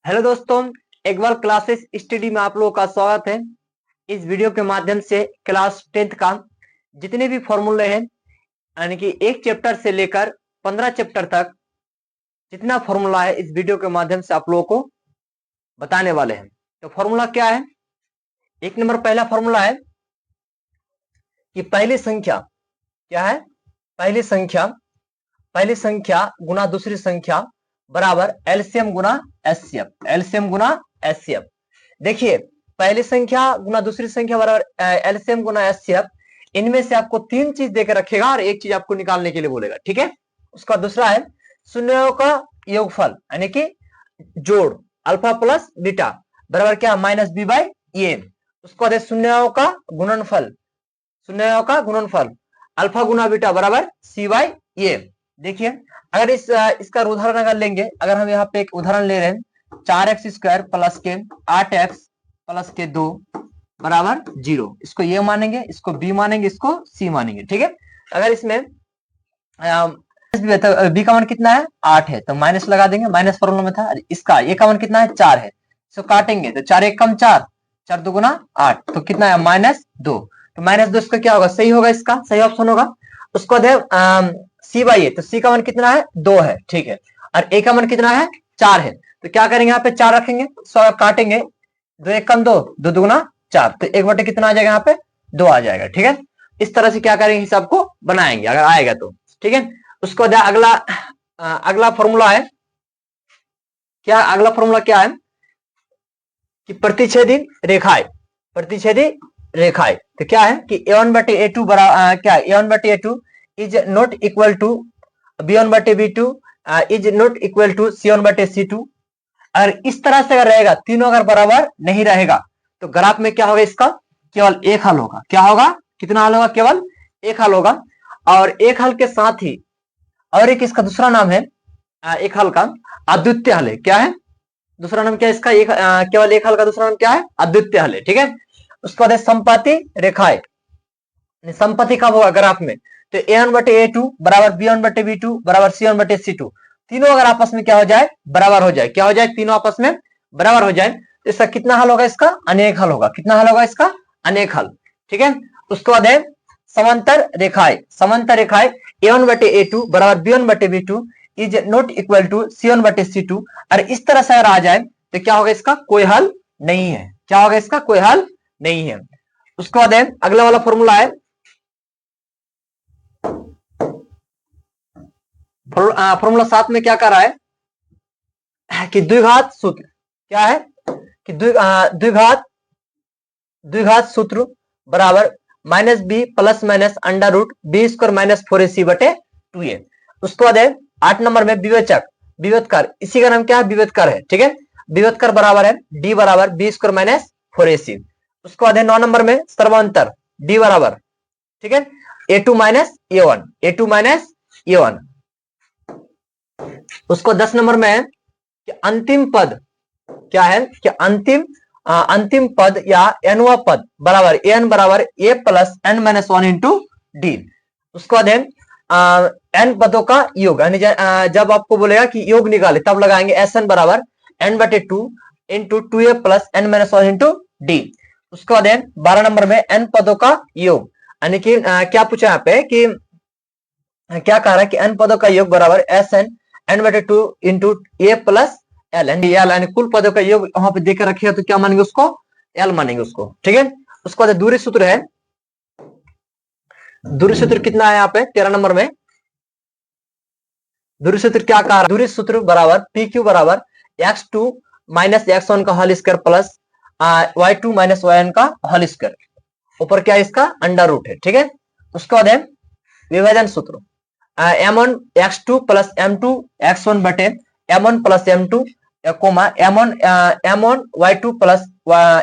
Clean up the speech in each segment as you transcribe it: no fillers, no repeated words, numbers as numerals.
Hello दोस्तों, एक बार classes study में आप लोगों का स्वागत है। इस वीडियो के माध्यम से क्लास 10th का जितने भी फॉर्मूले हैं, यानी कि एक चैप्टर से लेकर 15 चैप्टर तक जितना फॉर्मूला है, इस वीडियो के माध्यम से आप लोगों को बताने वाले हैं। तो फॉर्मूला क्या है? एक नंबर पहला फॉर्मूला है कि पहली संख्या क्या है? पहली संख्या गुना दूसरी संख्या बराबर एलसीएम गुना एचसीएफ। एलसीएम गुना एचसीएफ। देखिए, पहली संख्या गुना दूसरी संख्या बराबर एलसीएम गुना एचसीएफ। इनमें से आपको तीन चीज देकर रखेगा और एक चीज आपको निकालने के लिए बोलेगा, ठीक है। उसका दूसरा है शून्यों का योगफल, यानी कि जोड़ अल्फा प्लस बीटा बराबर क्या? माइनस बी बाई ए। उसके बाद शून्यों का गुणनफल, शून्यों का गुणनफल अल्फा गुना बीटा बराबर सी बाई ए। देखिए, अगर इसका उदाहरण अगर लेंगे, अगर हम यहाँ पे एक उदाहरण ले रहे हैं 4x स्क्वायर प्लस के 8x प्लस के 2 बराबर 0, इसको ये मानेंगे, इसको बी मानेंगे, इसको सी मानेंगे, ठीक है। अगर इसमें बी का मान कितना है? 8 है, तो माइनस लगा देंगे, माइनस फॉर्मूला में था। इसका ये का मान कितना है? 4 है, इसको काटेंगे तो 4 एक कम 4, 4 दुगुना 8, तो कितना है? -2। तो -2 इसका क्या होगा? सही होगा, इसका सही ऑप्शन होगा। उसको दे सी बाई ए, तो सी का मान कितना है? 2 है, ठीक है। और ए का मान कितना है? 4 है। तो क्या करेंगे? यहाँ पे 4 रखेंगे, काटेंगे, 2 एक कम 2, 2 दुगुना 4, तो 1 बटे कितना आ जाएगा? यहाँ पे 2 आ जाएगा, ठीक है। इस तरह से क्या करेंगे? हिसाब को बनाएंगे अगर आएगा तो, ठीक है। उसको अगला फॉर्मूला है क्या? अगला फॉर्मूला क्या है कि प्रतिच्छेदी रेखाएं, प्रतिच्छेदी रेखाएं। तो क्या है कि a1 बटे a2 बराबर क्या? a1 बटे a2 is not equal to b1 बटे b2 is not equal to c1 बटे c2। अगर इस तरह से अगर रहेगा, तीनों अगर बराबर नहीं रहेगा, तो ग्राफ में क्या होगा? इसका केवल एक हल होगा। क्या होगा? कितना हल होगा? केवल एक हल होगा। और एक हल के साथ ही और एक इसका दूसरा नाम है, एक हल का अद्वितीय हल है। क्या है दूसरा नाम? क्या इसका? केवल एक हल का दूसरा नाम क्या है? अद्वितीय हल है, ठीक है। उसके बाद संपाती रेखाएं। संपत्ति कब होगा ग्राफ में? तो a1 बटे a2 बराबर b1 बटे b2 बराबर c1 बटे c2। तीनों अगर आपस में क्या हो जाए? बराबर हो जाए। क्या हो जाए? तीनों आपस में बराबर हो जाए, तो इसका कितना हल होगा? इसका अनेक हल होगा। कितना हल होगा इसका? अनेक हल, ठीक है। उसके बाद है समांतर रेखाएं। समांतर रेखाएं a1 बटे a2 बराबर b1 बटे b2 is not equal to c1 बटे c2। और इस तरह से अगर आ जाए तो क्या होगा? इसका कोई हल नहीं है। क्या होगा? इसका कोई हल नहीं है। उसके बाद अगला वाला फॉर्मूला है फॉर्मूला 7 में क्या कर रहा है कि द्विघात सूत्र। क्या है कि द्विघात सूत्र बराबर minus B plus minus under root B square minus 4ac बटे 2a। उसके बाद 8 नंबर में विवेचक, विवेतकर, इसी का नाम क्या है? विवेतकर है, ठीक है। विवेतकर बराबर है डी बराबर बी स्क्वायर माइनस 4ac। उसके बाद 9 नंबर में सर्वांतर डी बराबर, ठीक है, a2 minus a1, a2 minus a1। उसको 10 नंबर में है कि अंतिम पद क्या है? कि अंतिम पद या nवा पद बराबर n बराबर a plus n minus 1 into D. उसके बाद n पदों का योग, यानी जब आपको बोलेगा कि योग निकाले तब लगाएंगे sn बराबर n बटे 2 into 2a plus n minus 1 into D. उसके बाद 12 नंबर में n पदों का योग, यानी कि क्या पूछा यहाँ पे कि क्या कह रहा है कि n पदों का योग बराबर sn n बटे 2 इंटू a प्लस एल, यानी कुल पदों का योग वहां पे देकर रखिएगा तो क्या मानेंगे? उसको एल मानेंगे उसको, ठीक है। उसके बाद दूरी सूत्र है, दूरी सूत्र कितना है यहाँ पे 13 नंबर में? दूरी सूत्र क्या कह रहा है? दूरी सूत्र बराबर पी क्यू बराबर x2 माइनस x1 का whole square plus y2 minus yn का होल स्क्वायर, ऊपर क्या है? इसका अंडर रूट है, ठीक है। उसके बाद है विभाजन सूत्र m1 x2 plus m2 x1 बटे m1 plus m2 coma m1 y2 plus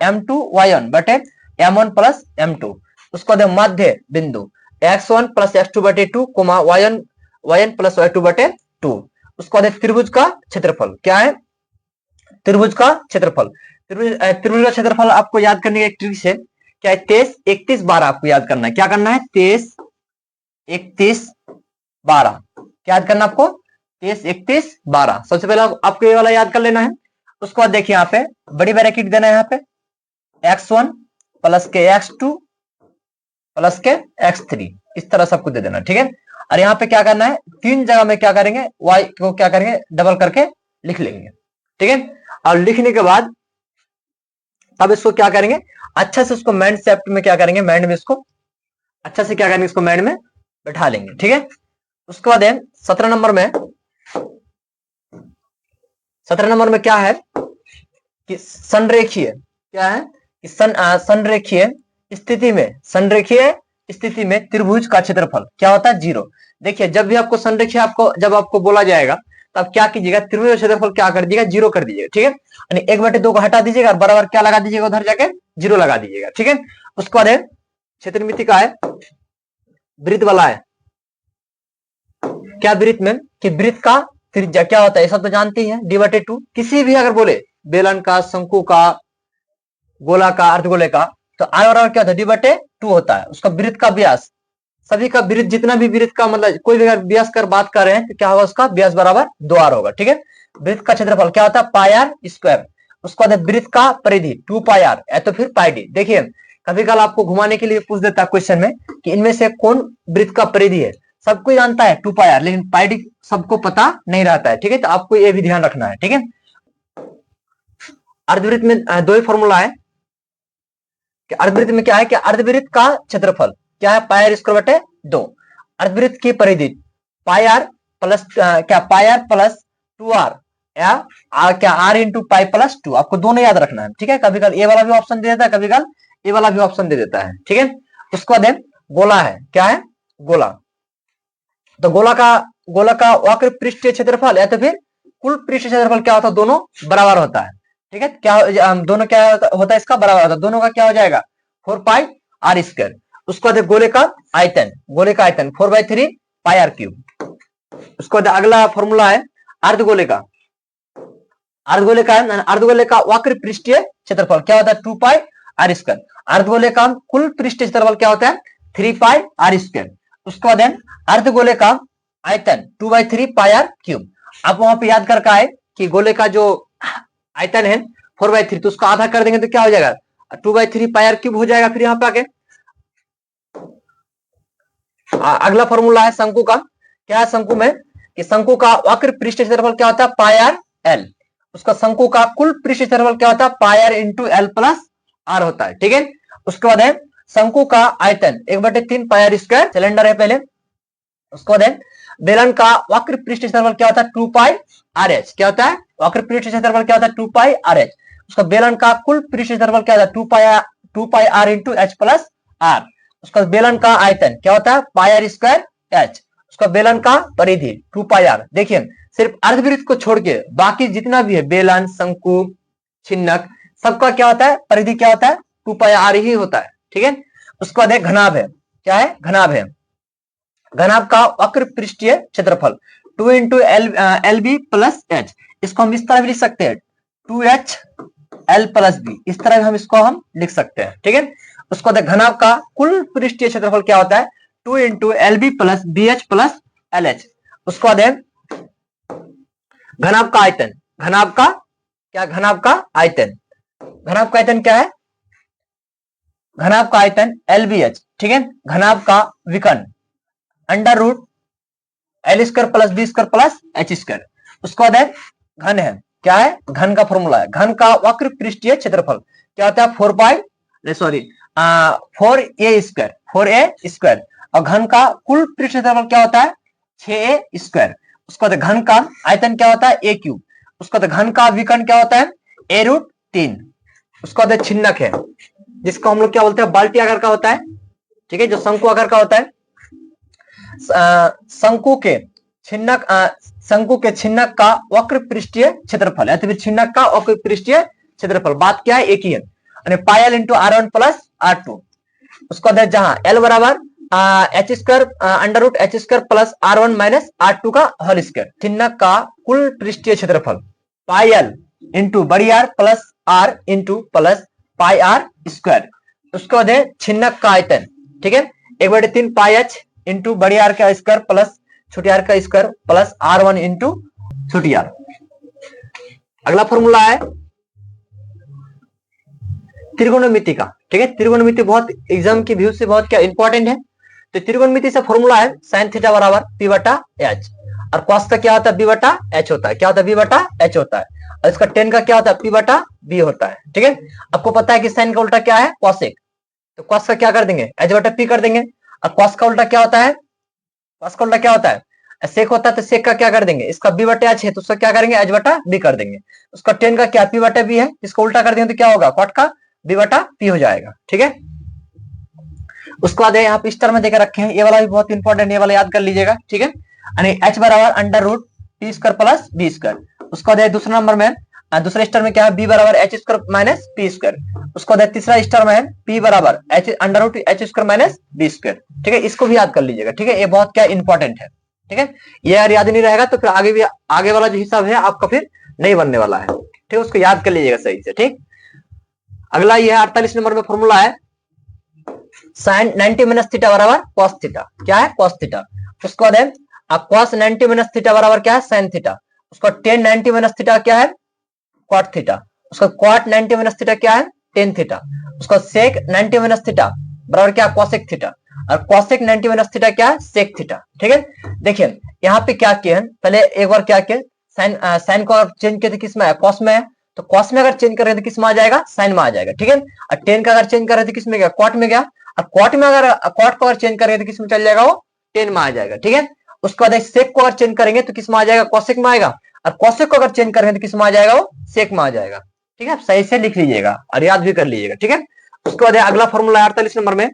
m2 y1 बटे m1 प्लस m2। उसको दे मध्य बिंदु x1 प्लस x2 बटे 2 कोमा yn प्लस y2 बटे 2। उसको दे त्रिभुज का क्षेत्रफल। क्या है? त्रिभुज का क्षेत्रफल। त्रिभुज का क्षेत्रफल आपको याद करने की एक ट्रिक है, क्या है? 23 31 12 आपको याद करना है। क्या करना है? 23 31 12 क्या याद करना आपको? 23 31 12। सबसे पहले आपको ये वाला याद कर लेना है। उसके बाद देखिए यहाँ पे बड़ी ब्रैकेट देना है, यहाँ पे x1 प्लस के x2 प्लस के x3, इस तरह सब कुछ दे देना, ठीक है। और यहाँ पे क्या करना है, तीन जगह में क्या करेंगे, y को क्या करेंगे, डबल करके लिख लेंगे, ठीक है। और लिखने के बाद तब इसको क्या करेंगे, अच्छा से उसको मैंड सेप्ट में क्या करेंगे, मैंड में इसको अच्छा से क्या करेंगे, इसको मैंड में बैठा लेंगे, ठीक है। उसके बाद 17 नंबर में, 17 नंबर में क्या है कि संरेखीय, क्या है कि संरेखीय स्थिति में, संरेखीय स्थिति में त्रिभुज का क्षेत्रफल क्या होता है, 0। देखिए जब भी आपको संरेखीय जब आपको बोला जाएगा तब क्या कीजिएगा, त्रिभुज का क्षेत्रफल क्या कर दीजिएगा, 0 कर दीजिएगा, ठीक है। यानी 1/2 को हटा दीजिएगा और बराबर क्या लगा दीजिएगा, उधर जाके 0 लगा दीजिएगा, ठीक है। उसके बाद क्षेत्रमिति का है, वृत्त वाला है, क्या वृत्त में कि वृत्त का त्रिज्या क्या होता है, ये सब तो जानते ही है, d/2। किसी भी अगर बोले बेलन का, शंकु का, गोला का, अर्धगोले का, तो r बराबर क्या होता है, d/2 होता है। उसका वृत्त का व्यास, सभी का वृत्त, जितना भी वृत्त का मतलब कोई भी अगर व्यास कर बात कर रहे हैं तो क्या होगा, उसका व्यास बराबर 2r होगा, ठीक है। वृत्त का क्षेत्रफल क्या होता है, πr²। उसके बाद वृत्त का परिधि 2πr या तो फिर πd। देखिए कभी कल आपको घुमाने के लिए पूछ देता है क्वेश्चन में कि इनमें से कौन वृत्त का परिधि है, सबको जानता है 2πr, लेकिन πd सबको पता नहीं रहता है, ठीक है। तो आपको ये भी ध्यान रखना है, ठीक है। अर्धवृत्त में दो ही फॉर्मूला है कि अर्धवृत्त में क्या है कि अर्धवृत्त का क्षेत्रफल क्या है, πr²/2। अर्धवृत्त की परिधि πr प्लस क्या, πr प्लस 2r या क्या r इंटू पाई प्लस 2। आपको दोनों याद रखना है, ठीक है। कभी कल ए वाला भी ऑप्शन दे देता है, कभी कल ए वाला भी ऑप्शन दे देता है, ठीक है। उसके बाद गोला है, क्या है, गोला। तो गोला का वक्र पृष्ठीय क्षेत्रफल या तो फिर कुल पृष्ठीय क्षेत्रफल क्या होता है, दोनों बराबर होता है, ठीक है। क्या दोनों क्या होता है, इसका बराबर होता है, दोनों का क्या हो जाएगा, 4πr²। उसके बाद गोले का आयतन, 4/3 πr³। उसके बाद अगला फॉर्मूला है अर्धगोले का, अर्धगोले का वक्र पृष्ठीय क्षेत्रफल क्या होता है, 2πr²। अर्धगोले का कुल पृष्ठीय क्षेत्रफल क्या होता है, 3πr²। उसके बाद अर्धगोले का आयतन 2/3 πr³। आप वहां पे याद करके आए कि गोले का जो आयतन है 4/3, तो उसको आधा कर देंगे तो क्या हो जाएगा, 2/3 πr³ हो जाएगा। फिर यहाँ पे आके अगला फॉर्मूला है शंकु का, क्या है शंकु में कि शंकु का वक्र पृष्ठीय क्षेत्रफल क्या होता है, πr/l। उसका शंकु का कुल पृष्ठीय क्षेत्रफल क्या होता है, πr into l plus r होता है, ठीक है। उसके बाद है शंकु का आयतन 1/3 πr², सिलेंडर है पहले। उसके बाद बेलन का वक्र पृष्ठीय क्षेत्रफल क्या होता है, 2πrh। क्या होता है, वक्र पृष्ठीय क्षेत्रफल क्या होता है, 2πrh। उसका बेलन का कुल पृष्ठीय क्षेत्रफल क्या होता है, 2πr into h plus r। उसका बेलन का आयतन क्या होता है, πr²h। उसका बेलन का परिधि 2πr। देखिए सिर्फ अर्धवृत्त को छोड़ के बाकी जितना भी है बेलन, शंकु, छिन्नक, सबका क्या होता है, परिधि क्या होता है, 2πr ही होता है, ठीक है। उसके बाद घनाभ है, क्या है, घनाभ है। घनाभ का वक्र पृष्ठीय क्षेत्रफल 2 इंटू LB प्लस h। इसको हम इस तरह भी लिख सकते हैं, 2h L प्लस b, इस तरह हम इसको हम लिख सकते हैं, ठीक है। उसको घनाभ का कुल पृष्ठीय क्षेत्रफल क्या होता है, 2 into LB plus BH plus LH। उसको बाद घनाभ का आयतन, घनाभ का क्या, घनाभ का आयतन, घनाभ का आयतन क्या है, घनाभ का आयतन LBH, ठीक है। घनाभ का विकर्ण √L² plus B² plus H²। उसके बाद घन है, क्या है, घन का फॉर्मूला है, घन का वक्र पृष्ठीय क्षेत्रफल क्या होता है, 4a²। और घन का कुल पृष्ठीय क्षेत्रफल क्या होता है, 6a²। उसके बाद घन का आयतन क्या होता है, a³। उसके बाद घन का विकर्ण क्या होता है, a√3। उसके बाद छिन्नक है, जिसको हम लोग क्या बोलते हैं, बाल्टी आकार का होता है, ठीक है, जो शंकु आकार का होता है। शंकु के छिन्नक का वक्र पृष्ठीय क्षेत्रफल या तो फिर छिन्नक का वक्र पृष्ठीय क्षेत्रफल, बात क्या है, एक ही है, πl into r1 plus r2। उसको जहां l बराबर h² plus r1 minus r2 का होल स्क्वायर। छिन्नक का कुल पृष्ठीय क्षेत्रफल πl इंटू बड़ी r plus r into plus πr²। उसके बाद छिन्नक का आयतन, ठीक है, 1/3 πh इंटू बड़ी r का स्क्वायर प्लस छोटी r का स्क्वायर प्लस r1 इंटू छोटी r। अगला फॉर्मूला है त्रिकोणमिति का, ठीक है। त्रिकोणमिति बहुत एग्जाम के व्यू से बहुत क्या इंपॉर्टेंट है। तो त्रिकोणमिति से फॉर्मूला है साइन थीटा बराबर पी बटा एच, और कॉस का क्या होता है बी बटा एच होता है। क्या होता है बी बटा एच होता है, और इसका टेन का क्या होता है पी बटा बी होता है, ठीक है। आपको पता है कि साइन का उल्टा क्या है कॉसेक, तो कॉस का क्या कर देंगे एच बटा पी कर देंगे। और कॉस का उल्टा क्या होता है, कॉस का उल्टा क्या होता है सेक होता है, तो सेक का क्या कर देंगे, इसका बी बटा एच है तो उसका क्या करेंगे एच बटा बी कर देंगे। उसका टेन का क्या पी बटा बी है, इसको उल्टा कर देंगे तो क्या होगा कॉट का बी बटा पी हो जाएगा, ठीक है। उसके बाद यहाँ पे स्टार में देकर रखे हैं, ये वाला भी बहुत इंपॉर्टेंट, ये वाला याद कर लीजिएगा, ठीक है। यानी एच बराबर under root P square plus B square. उसको दे दूसरा नंबर में दूसरे स्टार में क्या है बी बराबर H square minus P square. उसको दे तीसरा स्टार में है पी बराबर H under root H square minus B square, ठीक है। इसको भी याद कर लीजिएगा, ठीक है, ये बहुत क्या इंपॉर्टेंट है, ठीक है। ये यार याद नहीं रहेगा तो फिर आगे भी आगे वाला जो हिसाब है आपका फिर नहीं बनने वाला है, ठीक है। उसको याद कर लीजिएगा सही से, ठीक। अगला ये 48 नंबर में फॉर्मूला है साइन 90 माइनस थीटा बराबर कॉस थीटा। क्या है कॉस थीटा। उसके बाद है कॉस 90 माइनस थीटा बराबर क्या है साइन थीटा। उसका टेन 90 माइनस थीटा क्या है कॉट थीटा। उसका कॉट 90 माइनस थीटा क्या है टेन थीटा। उसका सेक 90 माइनस थीटा बराबर क्या कॉसेक थीटा, और कॉसेक 90 माइनस थीटा क्या है सेक थीटा, ठीक है। देखिए यहाँ पे क्या किया है, पहले एक बार क्या किया साइन साइन को अगर चेंज किया तो किस में है कॉस में है, तो कॉस में अगर चेंज कर रहे तो किस में आ जाएगा साइन में आ जाएगा, ठीक है। और टेन का अगर चेंज कर रहे तो किस में गया कॉट में गया, और कॉट में अगर कॉट को अगर चेंज करेंगे तो किस में चल जाएगा वो टेन में आ जाएगा, ठीक है। उसके बाद सेक को अगर चेंज करेंगे तो किस में आ जाएगा कॉसेक में आएगा, और कॉसेक को अगर चेंज करेंगे तो किस में आ जाएगा वो सेक में आ जाएगा, ठीक है। सही से लिख लीजिएगा और याद भी कर लीजिएगा, ठीक है। उसके बाद अगला फॉर्मूला 48 नंबर में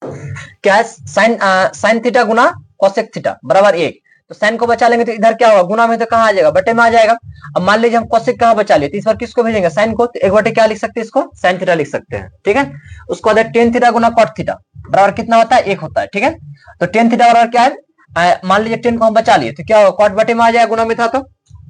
क्या है साइन साइन थीटा गुना कॉसेक थीटा बराबर एक। तो साइन को बचा लेंगे तो इधर क्या होगा गुना में तो कहां आ जाएगा बटे में आ जाएगा। अब मान लीजिए हम कॉसेक कहां बचा लिए तो इस बार किसको भेजेंगे साइन को, तो एक बटे क्या लिख सकते हैं इसको साइन थीटा लिख सकते हैं, ठीक है। उसको बाद टेन थीटा गुना कॉट थीटा बराबर कितना होता है एक होता है, ठीक है। तो टेन थीटा बराबर क्या है मान लीजिए टेन को हम बचा लिए तो क्या होगा कॉट बटे में आ जाएगा गुना में था तो,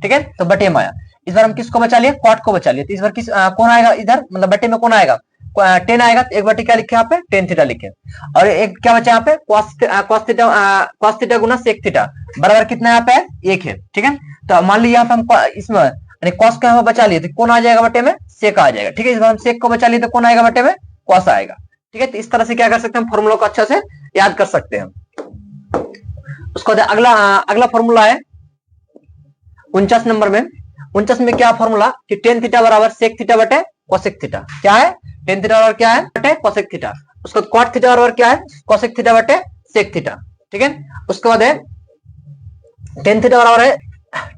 ठीक है। तो बटे में आया। इस बार हम किसको बचा लिए कॉट को बचा लिए, तो इस बार किस कौन आएगा इधर मतलब बटे में कौन आएगा टेन आएगा, तो एक बटे क्या लिखे यहाँ पे टेन थीटा लिखे, और एक क्या बचा यहाँ पे कॉस थीटा गुना सेक थीटा बराबर कितना यहाँ पे एक है, ठीक है। तो मान लीजिए यहाँ पे हम इसमें यानी कॉस को यहाँ पे बचा लिए तो कौन आ जाएगा बटे में सेक आ जाएगा, ठीक है। इस बार हम सेक को बचा लिए तो कौन आएगा बटे में कॉस आएगा, ठीक है। तो इस तरह से क्या कर सकते हैं फॉर्मूला को अच्छा से याद कर सकते हैं। उसको अगला अगला फॉर्मूला है 49 नंबर में। 49 में क्या फॉर्मूला कि टेन थीटा बराबर सेक थीटा बटे कोसेक थीटा। क्या है टेन थीटा बराबर क्या है बटे कोसेक थीटा। उसको कॉट थीटा बराबर क्या है कोसेक थीटा बटे सेक थीटा, ठीक है। उसके बाद है टेन थीटा बराबर है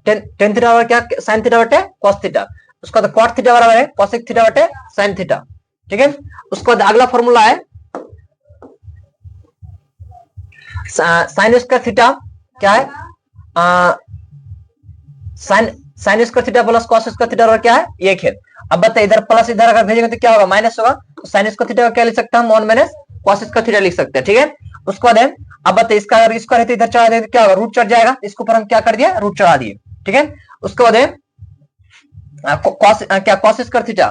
टेन थीटा बराबर क्या साइन थीटा बटे कॉस थीटा। उसका बाद कॉट थीटा बराबर है कोसेक थीटा बटे साइन थीटा, ठीक है। उसके बाद अगला फॉर्मूला है साइन स्क्वायर थीटा क्या है sine square theta plus cos square theta बराबर क्या है एक है। अब बताइए इधर प्लस इधर अगर भेजेंगे तो क्या होगा माइनस होगा, तो साइन स्क्वायर थीटा क्या लिख सकते हैं हम 1 माइनस कॉस स्क्वायर थीटा लिख सकते हैं, ठीक है। उसके बाद अब बताइए इसका अगर स्क्वायर है तो इधर चढ़ा देंगे तो क्या होगा रूट चढ़ जाएगा, इसके ऊपर हम क्या कर दिया रूट चढ़ा दिए, ठीक है। उसके बाद कॉस क्या कॉस स्क्वायर थीटा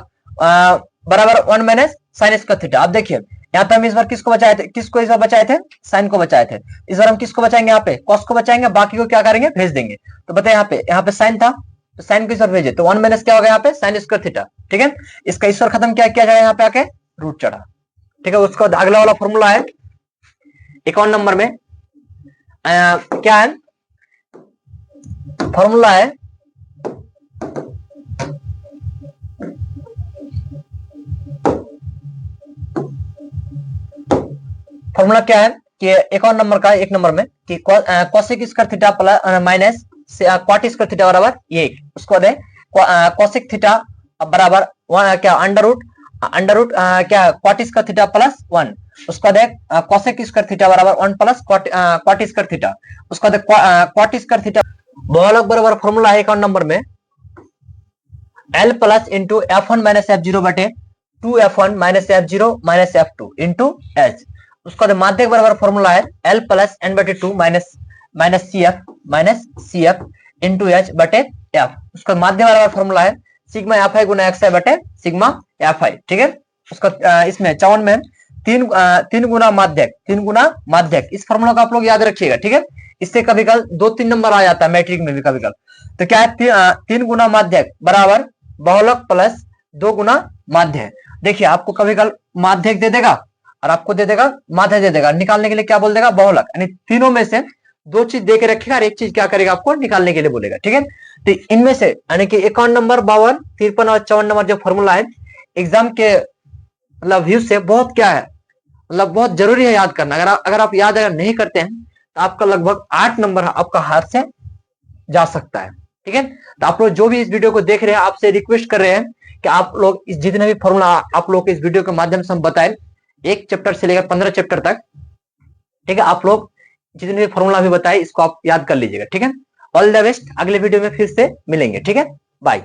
बराबर 1 माइनस साइन स्क्वायर थीटा। अब देखिए यहाँ पे हम इस बार किसको बचाए थे किसको इस बार बचाए थे साइन को बचाए थे। इस बार हम किसको बचाएंगे यहाँ पे कॉस को बचाएंगे, बाकी को क्या करेंगे भेज देंगे। तो बताए यहाँ पे साइन था तो साइन को इस बार भेजे तो 1 माइनस क्या होगा यहाँ पे साइन स्क्वायर थीटा, ठीक है। इसका इस बार खत्म क्या किया जाएगा यहाँ पे आके रूट चढ़ा, ठीक है। उसका अगला वाला फॉर्मूला है 51 नंबर में क्या है फॉर्मूला है फॉर्मूला क्या है कि 51 नंबर का एक नंबर में कि cosec square theta plus minus cot square theta बराबर एक। उसको दे कोसेक थीटा बराबर क्या अंडर रूट क्या कॉट स्क्वायर थीटा प्लस 1। उसको दे कोसेक स्क्वायर थीटा बराबर 1 प्लस कॉट स्क्वायर थीटा। उसको दे कॉट स्क्वायर थीटा बहुत बराबर फॉर्मूला है 51 नंबर में L plus into f1 minus f0 बटे 2f1 minus f0 minus f2 into H. उसका माध्यक बराबर फॉर्मूला है एल प्लस एन बटे 2 minus C F into H बटे एफ। उसका माध्यक बराबर फॉर्मूला है सिग्मा एफ आई गुना एक्स आई बटे सिग्मा एफ आई, ठीक है। उसका इसमें 54 में तीन गुना माध्यक इस फॉर्मूला को आप लोग याद रखिएगा, ठीक है। इससे कभी कल 2-3 नंबर आ जाता है मैट्रिक में भी कभी कल। तो क्या है, 3 गुना माध्यक बराबर बहुलक प्लस 2 गुना माध्य। देखिए आपको कभी कल माध्यक दे देगा और आपको दे देगा माध्य दे देगा, निकालने के लिए क्या बोल देगा, बहुलक, यानी तीनों में से 2 चीज दे के रखेगा और एक चीज क्या करेगा, आपको निकालने के लिए बोलेगा। ठीक है, तो इनमें से यानी कि 51 नंबर, 52, 53 और 54 नंबर जो फॉर्मूला है एग्जाम के मतलब व्यू से बहुत क्या है, मतलब बहुत जरूरी है याद करना। अगर आप याद अगर नहीं करते हैं तो आपका लगभग 8 नंबर आपका हाथ से जा सकता है। ठीक है, तो आप लोग जो भी इस वीडियो को देख रहे हैं आपसे रिक्वेस्ट कर रहे हैं कि आप लोग इस जितने भी फॉर्मूला आप लोग इस वीडियो के माध्यम से हम बताएं, 1 चैप्टर से लेकर 15 चैप्टर तक, ठीक है, आप लोग जितने भी फॉर्मूला भी बताए इसको आप याद कर लीजिएगा। ठीक है, ऑल द बेस्ट, अगले वीडियो में फिर से मिलेंगे। ठीक है, बाय।